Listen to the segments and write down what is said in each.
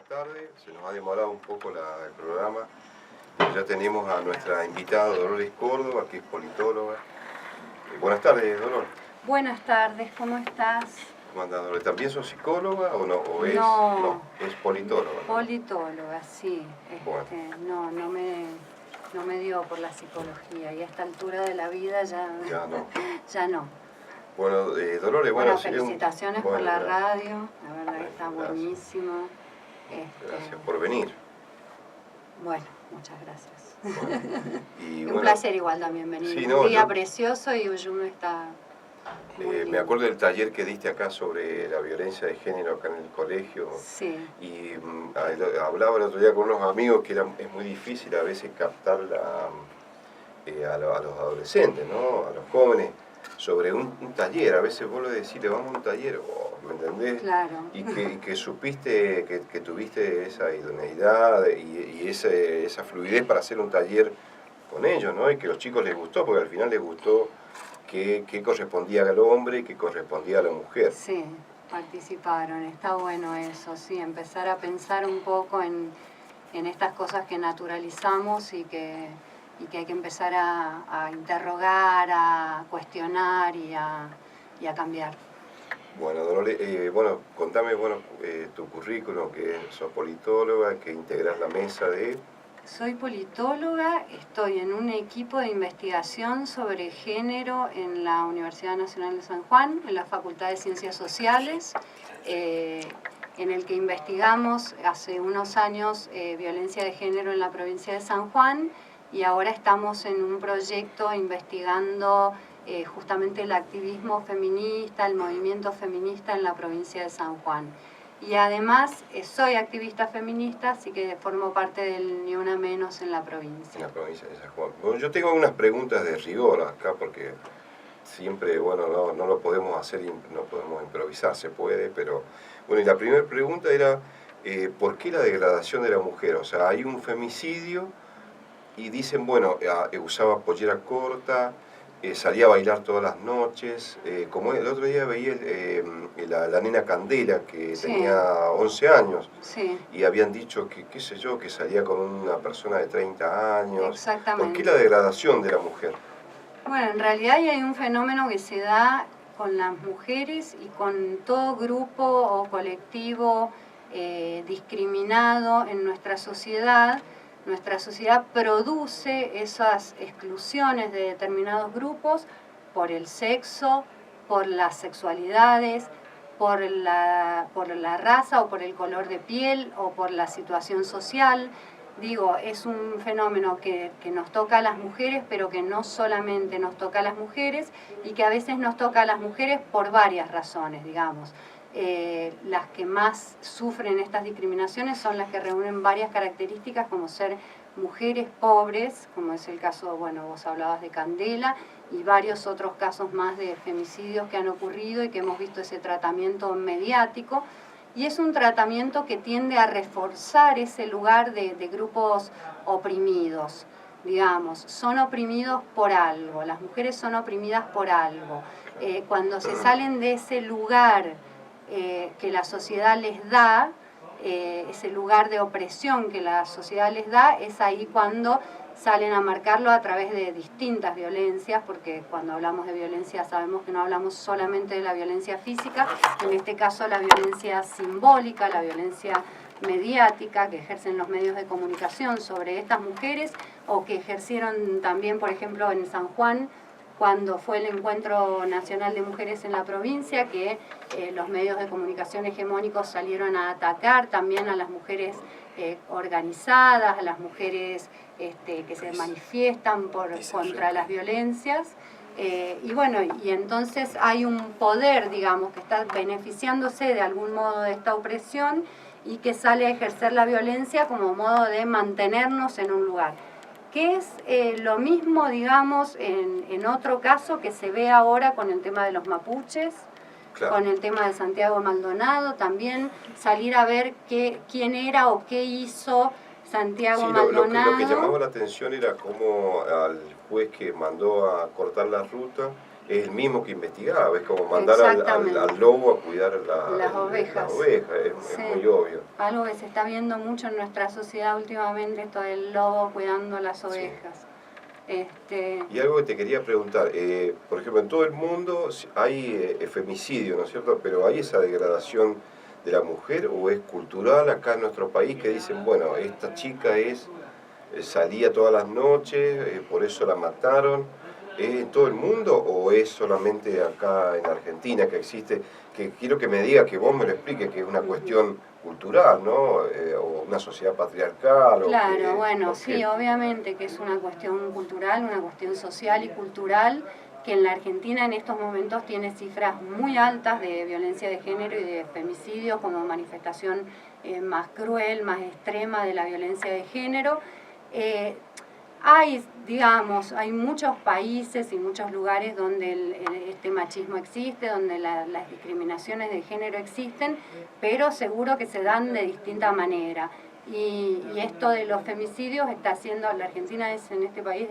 tardes. Se nos ha demorado un poco el programa. Ya tenemos a nuestra invitada Dolores Córdoba, que es politóloga. Buenas tardes, Dolores. Buenas tardes, ¿cómo estás? ¿Cómo andás, Dolores? ¿También sos psicóloga o no? ¿O es, No, es politóloga? politóloga, sí. Bueno. No me dio por la psicología y a esta altura de la vida ya no. Ya no. Bueno, Dolores, bueno, felicitaciones por la radio, la verdad que está buenísimo. Gracias por venir. Bueno, muchas gracias. Bueno, y un placer igual también venir. Sí, un día precioso y Uyuno está me acuerdo del taller que diste acá sobre la violencia de género acá en el colegio. Sí. Y hablaba el otro día con unos amigos que es muy difícil a veces captar a los adolescentes, ¿no? A los jóvenes, sobre un taller. A veces vos le decís, le vamos a un taller, ¿me entendés? Claro. Y que supiste, que tuviste esa idoneidad y esa fluidez para hacer un taller con ellos, ¿no? Y que a los chicos les gustó, porque al final les gustó qué correspondía al hombre y qué correspondía a la mujer. Sí, participaron, está bueno eso, sí, empezar a pensar un poco en estas cosas que naturalizamos y que hay que empezar a interrogar, a cuestionar y a cambiar. Bueno, Dolores, contame tu currículum, que sos politóloga, que integrás la mesa de... Soy politóloga, estoy en un equipo de investigación sobre género en la Universidad Nacional de San Juan, en la Facultad de Ciencias Sociales, en el que investigamos hace unos años violencia de género en la provincia de San Juan, y ahora estamos en un proyecto investigando justamente el activismo feminista, el movimiento feminista en la provincia de San Juan. Y además soy activista feminista, así que formo parte del Ni Una Menos en la provincia. En la provincia de San Juan. Bueno, yo tengo unas preguntas de rigor acá porque siempre, bueno, no lo podemos hacer, no podemos improvisar, se puede, pero... Bueno, y la primera pregunta era, ¿por qué la degradación de la mujer? O sea, hay un femicidio y dicen, bueno, usaba pollera corta, salía a bailar todas las noches, como el otro día veía la nena Candela, que sí. tenía 11 años, sí. y habían dicho que, qué sé yo, que salía con una persona de 30 años. Exactamente. ¿Por qué la degradación de la mujer? Bueno, en realidad hay un fenómeno que se da con las mujeres y con todo grupo o colectivo discriminado en nuestra sociedad. Nuestra sociedad produce esas exclusiones de determinados grupos por el sexo, por las sexualidades, por la raza o por el color de piel o por la situación social. Digo, es un fenómeno que nos toca a las mujeres, pero que no solamente nos toca a las mujeres y que a veces nos toca a las mujeres por varias razones, digamos. Las que más sufren estas discriminaciones son las que reúnen varias características, como ser mujeres pobres, como es el caso, bueno, vos hablabas de Candela, y varios otros casos más de femicidios que han ocurrido y que hemos visto ese tratamiento mediático. Y es un tratamiento que tiende a reforzar ese lugar de grupos oprimidos, digamos. Son oprimidos por algo, las mujeres son oprimidas por algo. Cuando se salen de ese lugar que la sociedad les da, ese lugar de opresión que la sociedad les da, es ahí cuando salen a marcarlo a través de distintas violencias, porque cuando hablamos de violencia sabemos que no hablamos solamente de la violencia física, en este caso la violencia simbólica, la violencia mediática que ejercen los medios de comunicación sobre estas mujeres, o que ejercieron también, por ejemplo, en San Juan, cuando fue el Encuentro Nacional de Mujeres en la provincia, que los medios de comunicación hegemónicos salieron a atacar también a las mujeres organizadas, a las mujeres que se manifiestan contra las violencias. Y bueno, y entonces hay un poder, digamos, que está beneficiándose de algún modo de esta opresión y que sale a ejercer la violencia como modo de mantenernos en un lugar. Que es lo mismo, digamos, en otro caso que se ve ahora con el tema de los mapuches, claro, con el tema de Santiago Maldonado, también salir a ver quién era o qué hizo Santiago Maldonado. Lo que llamaba la atención era cómo al juez que mandó a cortar la ruta es el mismo que investigaba, es como mandar al lobo a cuidar las ovejas. Las ovejas, es muy obvio. Algo que se está viendo mucho en nuestra sociedad últimamente, esto del lobo cuidando las ovejas. Y algo que te quería preguntar, por ejemplo, en todo el mundo hay femicidio, ¿no es cierto? Pero ¿hay esa degradación de la mujer o es cultural acá en nuestro país que dicen, bueno, esta chica salía todas las noches, por eso la mataron? ¿Es en todo el mundo o es solamente acá en Argentina que existe? Que quiero que me diga, que vos me lo expliques, que es una cuestión cultural, ¿no? O una sociedad patriarcal. Claro, bueno, sí, obviamente que es una cuestión cultural, una cuestión social y cultural, que en la Argentina en estos momentos tiene cifras muy altas de violencia de género y de femicidio como manifestación más cruel, más extrema de la violencia de género. Hay muchos países y muchos lugares donde este machismo existe, donde las discriminaciones de género existen, pero seguro que se dan de distinta manera. Y esto de los femicidios está haciendo, la Argentina es en este país,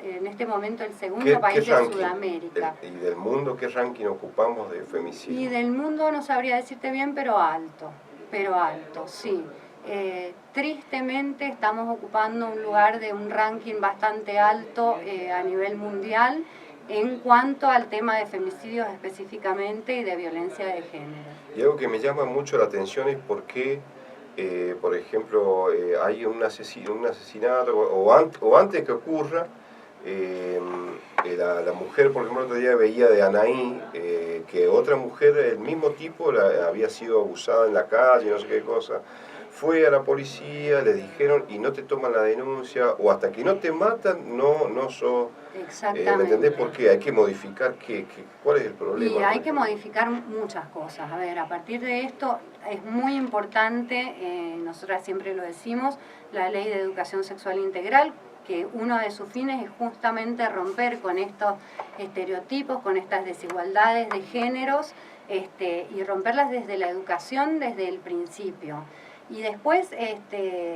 en este momento, el segundo país de Sudamérica. ¿Y del mundo qué ranking ocupamos de femicidio? Y del mundo no sabría decirte bien, pero alto, sí. Tristemente estamos ocupando un lugar de un ranking bastante alto a nivel mundial en cuanto al tema de femicidios específicamente y de violencia de género. Y algo que me llama mucho la atención es por qué, por ejemplo, hay un asesinato o antes que ocurra, la mujer, por ejemplo, el otro día veía de Anaí que otra mujer, el mismo tipo, había sido abusada en la calle, no sé qué cosa. Fue a la policía, le dijeron y no te toman la denuncia, o hasta que no te matan, no sos... Exactamente. ¿Me entendés por qué? Hay que modificar, ¿cuál es el problema? Y hay que modificar muchas cosas. A ver, a partir de esto es muy importante, nosotras siempre lo decimos, la Ley de Educación Sexual Integral, que uno de sus fines es justamente romper con estos estereotipos, con estas desigualdades de géneros, y romperlas desde la educación, desde el principio. Y después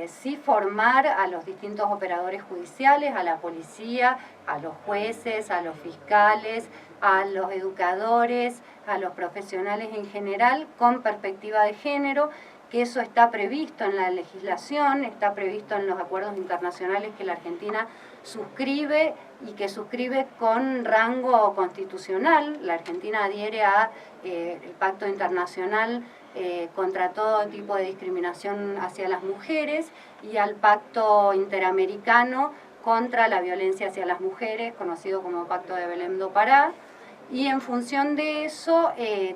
sí formar a los distintos operadores judiciales, a la policía, a los jueces, a los fiscales, a los educadores, a los profesionales en general con perspectiva de género, que eso está previsto en la legislación, está previsto en los acuerdos internacionales que la Argentina suscribe y que suscribe con rango constitucional. La Argentina adhiere a el Pacto Internacional contra todo tipo de discriminación hacia las mujeres y al Pacto Interamericano contra la violencia hacia las mujeres, conocido como Pacto de Belém do Pará, y en función de eso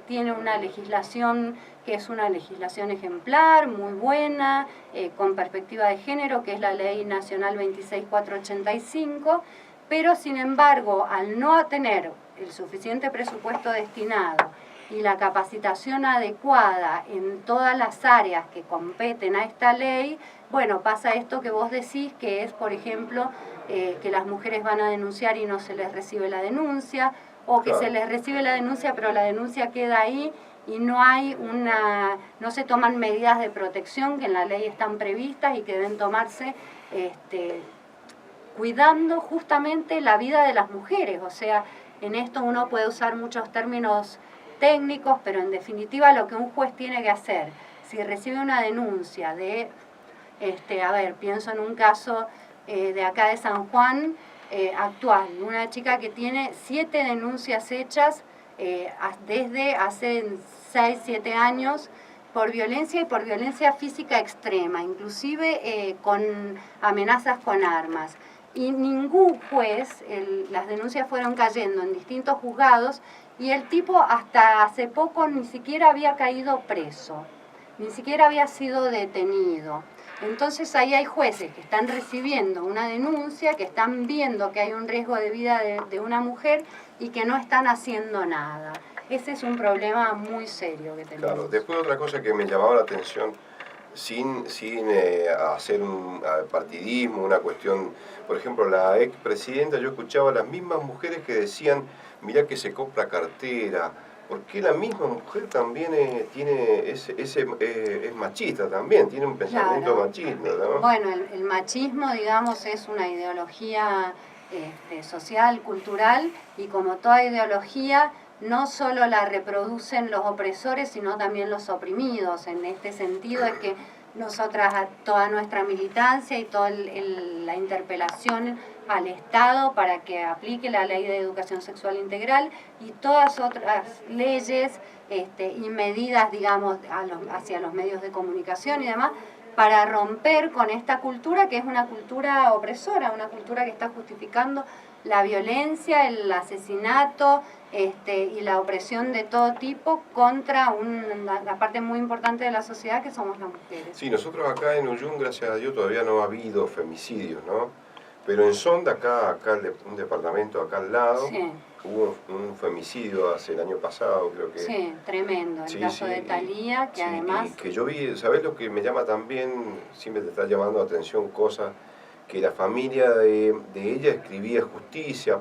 tiene una legislación que es una legislación ejemplar, muy buena, con perspectiva de género, que es la Ley Nacional 26485, pero sin embargo, al no tener el suficiente presupuesto destinado y la capacitación adecuada en todas las áreas que competen a esta ley, bueno, pasa esto que vos decís, que es, por ejemplo, que las mujeres van a denunciar y no se les recibe la denuncia, o que se les recibe la denuncia, pero la denuncia queda ahí y no se toman medidas de protección que en la ley están previstas y que deben tomarse cuidando justamente la vida de las mujeres. O sea, en esto uno puede usar muchos términos técnicos, pero en definitiva lo que un juez tiene que hacer, si recibe una denuncia de, pienso en un caso de acá de San Juan, actual, una chica que tiene 7 denuncias hechas desde hace 6, 7 años por violencia y por violencia física extrema, inclusive con amenazas con armas. Y ningún juez, las denuncias fueron cayendo en distintos juzgados y el tipo hasta hace poco ni siquiera había caído preso, ni siquiera había sido detenido. Entonces ahí hay jueces que están recibiendo una denuncia, que están viendo que hay un riesgo de vida de una mujer y que no están haciendo nada. Ese es un problema muy serio que tenemos. Claro, después otra cosa que me llamaba la atención, sin hacer un partidismo, una cuestión, por ejemplo, la expresidenta, yo escuchaba a las mismas mujeres que decían, mirá que se compra cartera. ¿Por qué la misma mujer también es machista también? Tiene un pensamiento machista, ¿no? Bueno, el machismo, digamos, es una ideología social, cultural, y como toda ideología, no solo la reproducen los opresores, sino también los oprimidos. En este sentido es que nosotras, toda nuestra militancia y toda la interpelación al Estado para que aplique la Ley de Educación Sexual Integral y todas otras leyes y medidas, digamos, hacia los medios de comunicación y demás, para romper con esta cultura que es una cultura opresora, una cultura que está justificando la violencia, el asesinato y la opresión de todo tipo contra la parte muy importante de la sociedad que somos las mujeres. Sí, nosotros acá en Uyun, gracias a Dios, todavía no ha habido femicidios, ¿no? Pero en Sonda, acá un departamento acá al lado, sí, hubo un femicidio hace el año pasado, creo que. Sí, tremendo, el caso de Thalía, que sí, además... Y que yo vi, ¿sabés lo que me llama también? Siempre te está llamando la atención cosas, que la familia de ella escribía justicia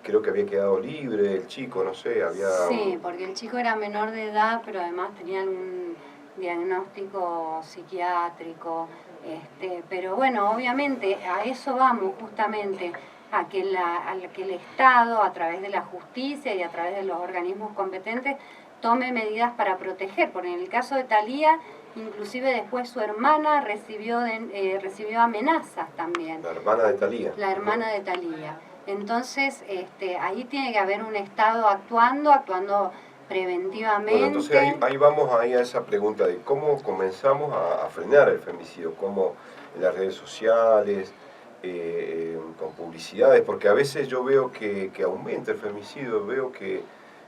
creo que había quedado libre el chico, no sé, había... Sí, porque el chico era menor de edad, pero además tenía un diagnóstico psiquiátrico, pero bueno, obviamente a eso vamos justamente, a que el Estado, a través de la justicia y a través de los organismos competentes, tome medidas para proteger, porque en el caso de Thalía, inclusive después su hermana recibió amenazas también. La hermana de Thalía. La hermana de Thalía. Entonces, ahí tiene que haber un Estado actuando preventivamente. Bueno, entonces ahí vamos a esa pregunta de cómo comenzamos a frenar el femicidio, cómo en las redes sociales, con publicidades, porque a veces yo veo que aumenta el femicidio, veo que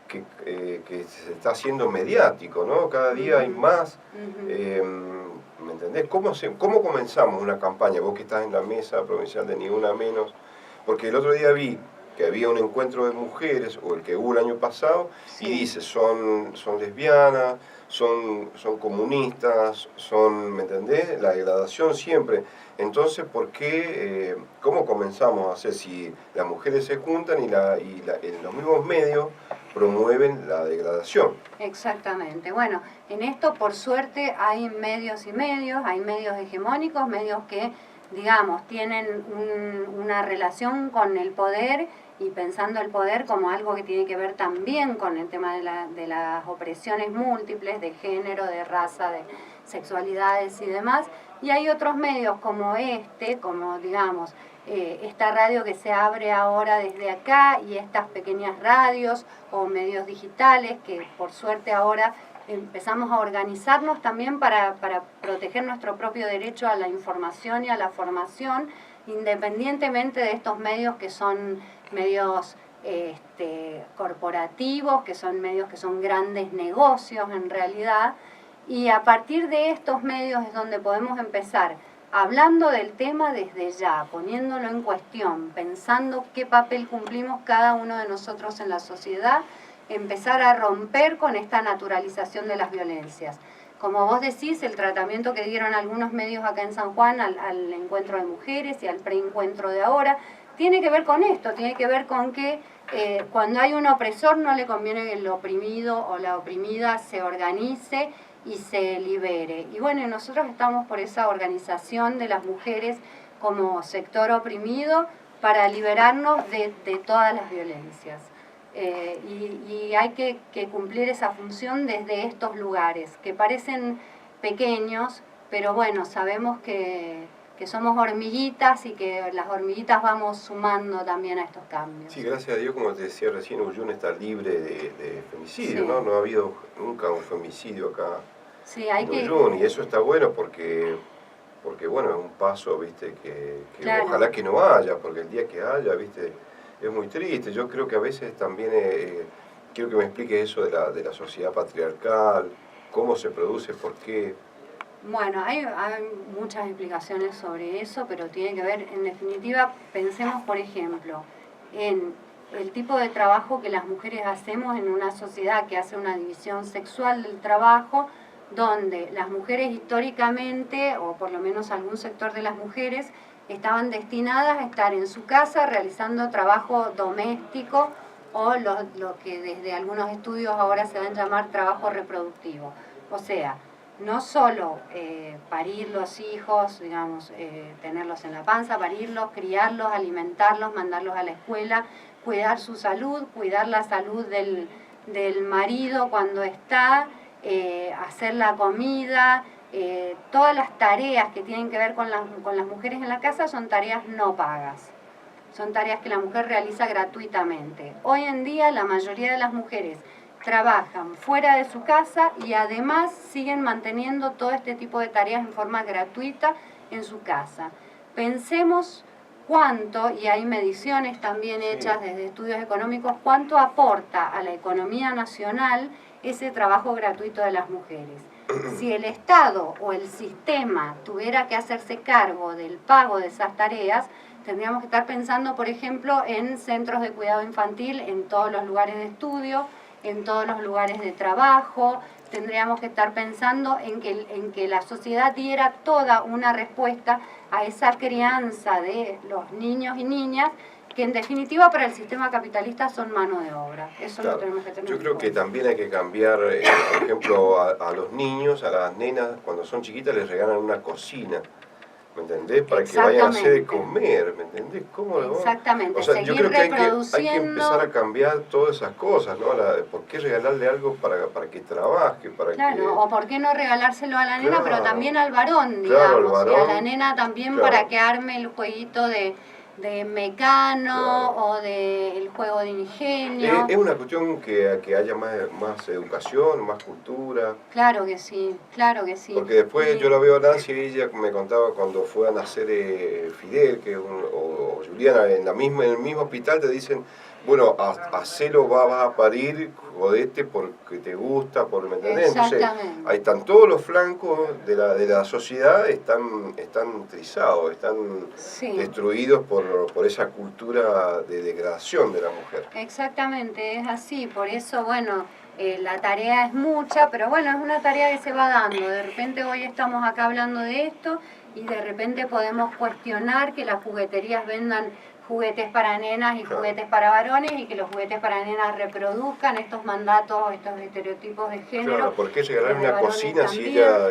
se está haciendo mediático, ¿no? Cada día hay más. ¿Me entendés? ¿Cómo comenzamos una campaña? Vos que estás en la mesa provincial de Ni Una Menos, porque el otro día vi que había un encuentro de mujeres, o el que hubo el año pasado, sí, y dice, son lesbianas, son comunistas, ¿me entendés? La degradación siempre. Entonces, ¿por qué, cómo comenzamos a hacer si las mujeres se juntan y en los mismos medios promueven la degradación? Exactamente. Bueno, en esto por suerte hay medios y medios, hay medios hegemónicos, medios que, digamos, tienen una relación con el poder y pensando el poder como algo que tiene que ver también con el tema de las opresiones múltiples, de género, de raza, de sexualidades y demás. Y hay otros medios como como digamos, esta radio que se abre ahora desde acá y estas pequeñas radios o medios digitales que por suerte ahora empezamos a organizarnos también para proteger nuestro propio derecho a la información y a la formación, independientemente de estos medios que son medios corporativos, que son medios que son grandes negocios en realidad, y a partir de estos medios es donde podemos empezar hablando del tema desde ya, poniéndolo en cuestión, pensando qué papel cumplimos cada uno de nosotros en la sociedad, empezar a romper con esta naturalización de las violencias. Como vos decís, el tratamiento que dieron algunos medios acá en San Juan al encuentro de mujeres y al preencuentro de ahora, tiene que ver con esto, tiene que ver con que cuando hay un opresor no le conviene que el oprimido o la oprimida se organice y se libere. Y bueno, nosotros estamos por esa organización de las mujeres como sector oprimido para liberarnos de todas las violencias. Y hay que cumplir esa función desde estos lugares, que parecen pequeños, pero bueno, sabemos que somos hormiguitas y que las hormiguitas vamos sumando también a estos cambios. Sí, gracias a Dios, como te decía recién, Uyun está libre de femicidio, sí, ¿no? No ha habido nunca un femicidio acá sí, en Uyun, y eso está bueno porque bueno, es un paso, viste, que claro, ojalá que no haya, porque el día que haya, viste, es muy triste. Yo creo que a veces también, quiero que me expliques eso de la sociedad patriarcal, cómo se produce, por qué. Bueno, hay muchas explicaciones sobre eso, pero tiene que ver, en definitiva, pensemos, por ejemplo, en el tipo de trabajo que las mujeres hacemos en una sociedad que hace una división sexual del trabajo, donde las mujeres históricamente, o por lo menos algún sector de las mujeres, estaban destinadas a estar en su casa realizando trabajo doméstico o lo que desde algunos estudios ahora se van a llamar trabajo reproductivo. O sea, no solo parir los hijos, digamos, tenerlos en la panza, parirlos, criarlos, alimentarlos, mandarlos a la escuela, cuidar su salud, cuidar la salud del marido cuando está, hacer la comida, todas las tareas que tienen que ver con las mujeres en la casa son tareas no pagas. Son tareas que la mujer realiza gratuitamente. Hoy en día la mayoría de las mujeres trabajan fuera de su casa y además siguen manteniendo todo este tipo de tareas en forma gratuita en su casa. Pensemos cuánto, y hay mediciones también hechas desde estudios económicos, cuánto aporta a la economía nacional ese trabajo gratuito de las mujeres. Si el Estado o el sistema tuviera que hacerse cargo del pago de esas tareas, tendríamos que estar pensando, por ejemplo, en centros de cuidado infantil en todos los lugares de estudio, en todos los lugares de trabajo. Tendríamos que estar pensando en que la sociedad diera toda una respuesta a esa crianza de los niños y niñas, que en definitiva para el sistema capitalista son mano de obra. Eso claro. lo tenemos que tener. Yo creo que también hay que cambiar, por ejemplo, a los niños, a las nenas, cuando son chiquitas les regalan una cocina. ¿Me entendés? Para que vayan a hacer de comer, ¿me entendés? ¿Cómo no? Exactamente, o sea, yo creo que hay que empezar a cambiar todas esas cosas, ¿no? ¿Por qué regalarle algo para que trabaje? Claro, o por qué no regalárselo a la nena, claro, pero también al varón, digamos, claro, al varón, y a la nena también, claro, para que arme el jueguito de mecano, claro, o del juego de ingenio. Es una cuestión que haya más educación, más cultura. Claro que sí, claro que sí. Porque después yo la veo a Nancy, ella me contaba cuando fue a nacer Fidel, o Juliana, en el mismo hospital te dicen, bueno, hacelo, vas a parir, jodete porque te gusta, ¿me entendés? Entonces, ahí están todos los flancos de la sociedad, están trizados, están destruidos por esa cultura de degradación de la mujer. Exactamente, es así, por eso, bueno, la tarea es mucha, pero bueno, es una tarea que se va dando. De repente hoy estamos acá hablando de esto y de repente podemos cuestionar que las jugueterías vendan juguetes para nenas y juguetes para varones, y que los juguetes para nenas reproduzcan estos mandatos, estos estereotipos de género. Claro, ¿por qué regalar una cocina si ella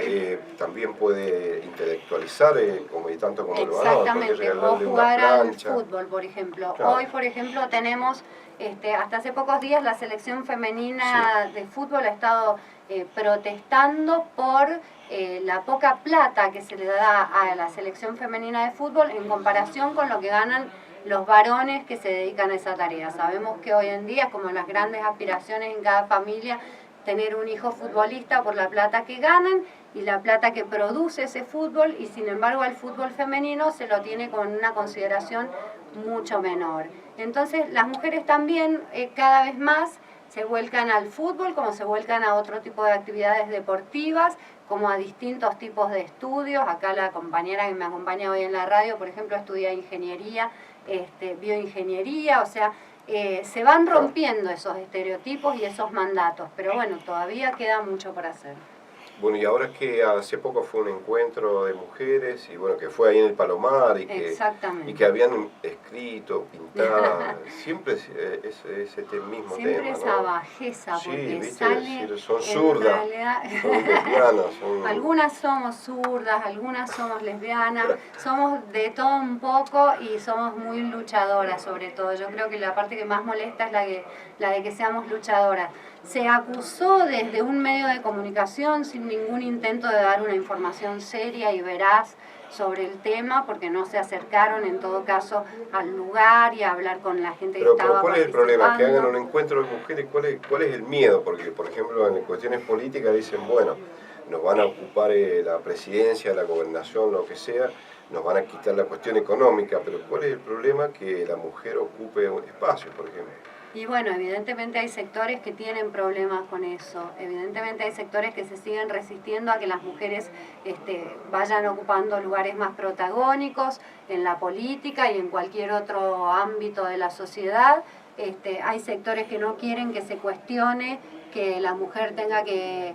también puede intelectualizar tanto como el varón? Exactamente, o jugar al fútbol, por ejemplo. Claro. Hoy, por ejemplo, tenemos, hasta hace pocos días, la selección femenina de fútbol ha estado protestando por la poca plata que se le da a la selección femenina de fútbol en comparación con lo que ganan los varones que se dedican a esa tarea. Sabemos que hoy en día es como las grandes aspiraciones en cada familia tener un hijo futbolista por la plata que ganan y la plata que produce ese fútbol, y sin embargo al fútbol femenino se lo tiene con una consideración mucho menor. Entonces las mujeres también cada vez más se vuelcan al fútbol, como se vuelcan a otro tipo de actividades deportivas, como a distintos tipos de estudios. Acá la compañera que me acompaña hoy en la radio, por ejemplo, estudia ingeniería, bioingeniería, o sea, se van rompiendo esos estereotipos y esos mandatos, pero bueno, todavía queda mucho por hacer. Bueno, y ahora que hace poco fue un encuentro de mujeres, y bueno, que fue ahí en el Palomar, y que habían escrito, pintado, siempre es ese mismo siempre tema, esa ¿no? bajeza, porque ¿viste? sale, son zurdas, realidad, son lesbianas. Algunas somos zurdas, algunas somos lesbianas, somos de todo un poco y somos muy luchadoras sobre todo. Yo creo que la parte que más molesta es la de que seamos luchadoras. Se acusó desde un medio de comunicación sin ningún intento de dar una información seria y veraz sobre el tema, porque no se acercaron en todo caso al lugar y a hablar con la gente que estaba participando. ¿Cuál es el problema? Que hagan un encuentro de mujeres, ¿cuál es el miedo? Porque, por ejemplo, en cuestiones políticas dicen, bueno, nos van a ocupar la presidencia, la gobernación, lo que sea, nos van a quitar la cuestión económica, pero ¿cuál es el problema? Que la mujer ocupe un espacio, por ejemplo. Y bueno, evidentemente hay sectores que tienen problemas con eso, evidentemente hay sectores que se siguen resistiendo a que las mujeres vayan ocupando lugares más protagónicos en la política y en cualquier otro ámbito de la sociedad. Hay sectores que no quieren que se cuestione que la mujer tenga que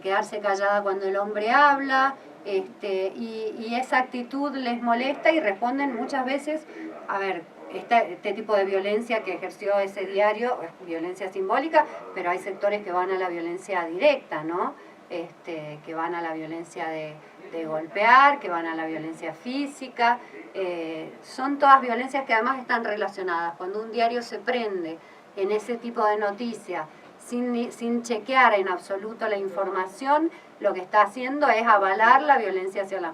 quedarse callada cuando el hombre habla, y esa actitud les molesta y responden muchas veces, a ver, este tipo de violencia que ejerció ese diario es violencia simbólica, pero hay sectores que van a la violencia directa, ¿no? que van a la violencia de golpear, que van a la violencia física. Son todas violencias que además están relacionadas. Cuando un diario se prende en ese tipo de noticias, sin chequear en absoluto la información, lo que está haciendo es avalar la violencia hacia las mujeres.